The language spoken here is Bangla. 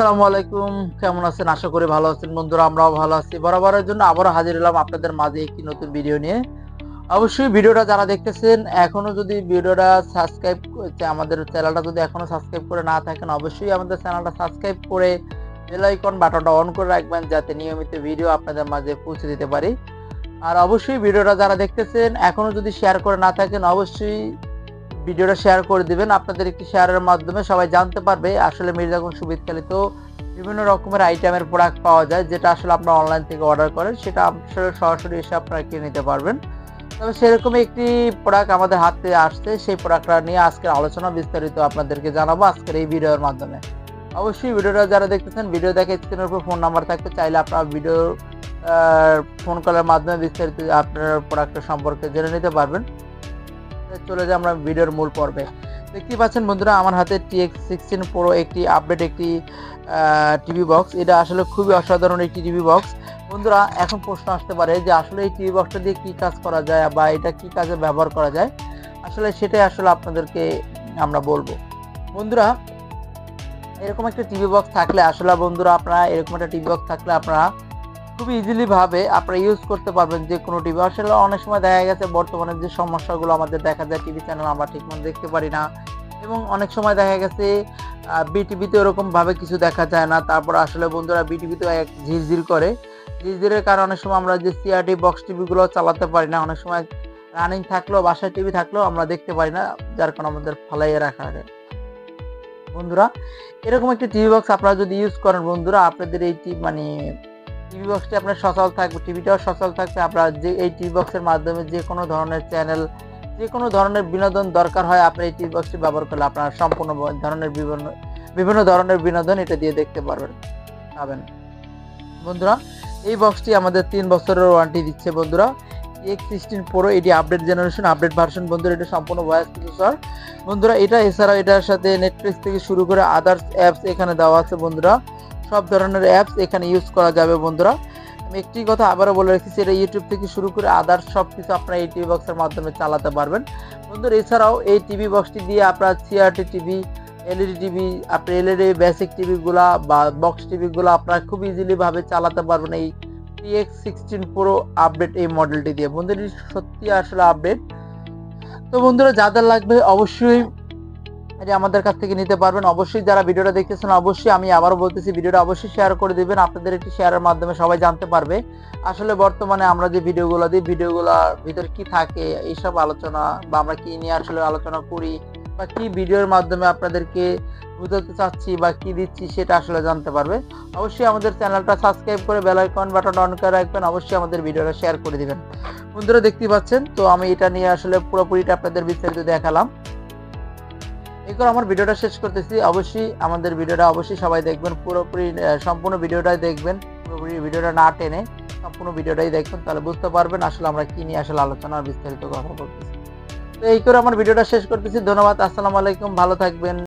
আসসালামু আলাইকুম। কেমন আছেন? আশা করি ভালো আছেন বন্ধুরা। আমরাও ভালো আছি। বরাবরের জন্য আবারও হাজির হলাম আপনাদের মাঝে একটি নতুন ভিডিও নিয়ে। অবশ্যই ভিডিওটা যারা দেখতেছেন এখনো যদি ভিডিওটা সাবস্ক্রাইব আমাদের চ্যানেলটা যদি এখনো সাবস্ক্রাইব করে না থাকেন অবশ্যই আমাদের চ্যানেলটা সাবস্ক্রাইব করে বেল আইকন বাটনটা অন করে রাখবেন যাতে নিয়মিত ভিডিও আপনাদের মাঝে পৌঁছে দিতে পারি। আর অবশ্যই ভিডিওটা যারা দেখতেছেন এখনো যদি শেয়ার করে না থাকেন অবশ্যই ভিডিওটা শেয়ার করে দিবেন। আপনাদের একটি শেয়ারের মাধ্যমে সবাই জানতে পারবে আসলে মির্জাগঞ্জ সুবিদখালিতে বিভিন্ন রকমের আইটেমের প্রোডাক্ট পাওয়া যায়, যেটা আসলে আপনারা অনলাইন থেকে অর্ডার করেন সেটা আসলে সরাসরি এসে আপনারা কিনে নিতে পারবেন। তবে সেরকম একটি প্রোডাক্ট আমাদের হাতে আসছে, সেই প্রোডাক্টটা নিয়ে আজকের আলোচনা বিস্তারিত আপনাদেরকে জানাবো আজকের এই ভিডিওর মাধ্যমে। অবশ্যই ভিডিওটা যারা দেখতেছেন ভিডিও দেখে স্ক্রিনের উপর ফোন নাম্বার থাকতে চাইলে আপনারা ভিডিও ফোন কলের মাধ্যমে বিস্তারিত আপনার প্রোডাক্টের সম্পর্কে জেনে নিতে পারবেন। চলে যাই আমরা ভিডিওর মূল পর্বে। দেখতেই পাচ্ছেন বন্ধুরা আমার হাতে TX16 Pro একটি আপডেট একটি টিভি বক্স। এটা আসলে খুবই অসাধারণ একটি টিভি বক্স। বন্ধুরা এখন প্রশ্ন আসতে পারে যে আসলে এই টিভি বক্সটা দিয়ে কি কাজ করা যায় বা এটা কি কাজে ব্যবহার করা যায়, আসলে সেটাই আসলে আপনাদেরকে আমরা বলবো। বন্ধুরা এরকম একটা টিভি বক্স থাকলে আসলে বন্ধুরা আপনারা এরকম একটা টিভি বক্স থাকলে আপনারা খুব ইজিলি ভাবে আপনারা ইউজ করতে পারবেন যে কোনো টিভি। আসলে অনেক সময় দেখা গেছে বর্তমানে যে সমস্যাগুলো আমাদের দেখা যায় টিভি চ্যানেল আমরা ঠিকমতো দেখতে পারি না, এবং অনেক সময় দেখা গেছে বিটিভিতে ওরকম ভাবে কিছু দেখা যায় না। তারপর আসলে বন্ধুরা বিটিভিতে এক ঝিরঝির করে, ঝিরঝিরের কারণে অনেক সময় আমরা যে সিআরটি বক্স টিভিগুলো চালাতে পারি না, অনেক সময় রানিং থাকলেও বাসায় টিভি থাকলেও আমরা দেখতে পারি না, যার কারণে আমাদের ফালাইয়ে রাখা হয়। বন্ধুরা এরকম একটা টিভি বক্স আপনারা যদি ইউজ করেন বন্ধুরা আপনাদের এই টিভি বক্সটি আপনার সচল থাকবে, টিভিটাও সচল থাকবে। আপনার যে এই টিভি বক্সের মাধ্যমে যে কোনো ধরনের চ্যানেল যে কোনো ধরনের বিনোদন দরকার হয় আপনার এই টিভি বক্সটি ব্যবহার করলে আপনার সম্পূর্ণ ধরনের বিভিন্ন ধরনের বিনোদন এটা দিয়ে দেখতে পারবেন। বন্ধুরা এই বক্সটি আমাদের 3 বছরের ওয়ারেন্টি দিচ্ছে বন্ধুরা। TX16 Pro এটি আপডেট জেনারেশন আপডেট ভার্সন বন্ধুরা, এটা সম্পূর্ণ ভয়েস প্রসেসর বন্ধুরা। এটা এছাড়াও এটার সাথে নেটফ্লিক্স থেকে শুরু করে আদার্স অ্যাপস এখানে দেওয়া আছে বন্ধুরা। সব ধরনের অ্যাপস এখানে ইউজ করা যাবে বন্ধুরা। আমি একটি কথা আবারও বলে রেখেছি, এটা ইউটিউব থেকে শুরু করে আদার্স সব কিছু আপনারা এই টিভি বক্সের মাধ্যমে চালাতে পারবেন বন্ধুরা। এছাড়াও এই টিভি বক্সটি দিয়ে আপনার সিআরটি টিভি, এলইডি টিভি, আপনার এলইডি বেসিক টিভিগুলা বা বক্স টিভিগুলো আপনারা খুব ইজিলি ভাবে চালাতে পারবেন এই TX16 Pro আপডেট এই মডেলটি দিয়ে। বন্ধুরা সত্যি আসলে আপডেট। তো বন্ধুরা যাদের লাগবে অবশ্যই এটা আমাদের কাছ থেকে নিতে পারবেন। অবশ্যই যারা ভিডিওটা দেখতেছেন অবশ্যই আমি আবারও বলতেছি ভিডিওটা অবশ্যই শেয়ার করে দিবেন। আপনাদের একটি শেয়ারের মাধ্যমে সবাই জানতে পারবে আসলে বর্তমানে আমরা যে ভিডিওগুলো দিই ভিডিওগুলোর ভিতর কি থাকে এইসব আলোচনা, বা আমরা কি নিয়ে আসলে আলোচনা করি বা কি ভিডিওর মাধ্যমে আপনাদেরকে বুঝাতে চাচ্ছি বা কি দিচ্ছি সেটা আসলে জানতে পারবে। অবশ্যই আমাদের চ্যানেলটা সাবস্ক্রাইব করে বেল আইকন বাটন অন করে রাখবেন। অবশ্যই আমাদের ভিডিওটা শেয়ার করে দিবেন। বন্ধুরা দেখতেই পাচ্ছেন তো আমি এটা নিয়ে আসলে পুরোপুরিটা আপনাদের বিস্তারিত দেখালাম। এরপর আমার ভিডিওটা শেষ করতেছি। অবশ্যই আমাদের ভিডিওটা অবশ্যই সবাই দেখবেন, পুরোপুরি সম্পূর্ণ ভিডিওটাই দেখবেন, পুরোপুরি ভিডিওটা না টেনে সম্পূর্ণ ভিডিওটাই দেখবেন, তাহলে বুঝতে পারবেন আসলে আমরা কি নিয়ে আসলে আলোচনা বিস্তারিত কথা বলতেছি। তো এই করে আমার ভিডিওটা শেষ করতেছি। ধন্যবাদ। আসসালামু আলাইকুম, ভালো থাকবেন।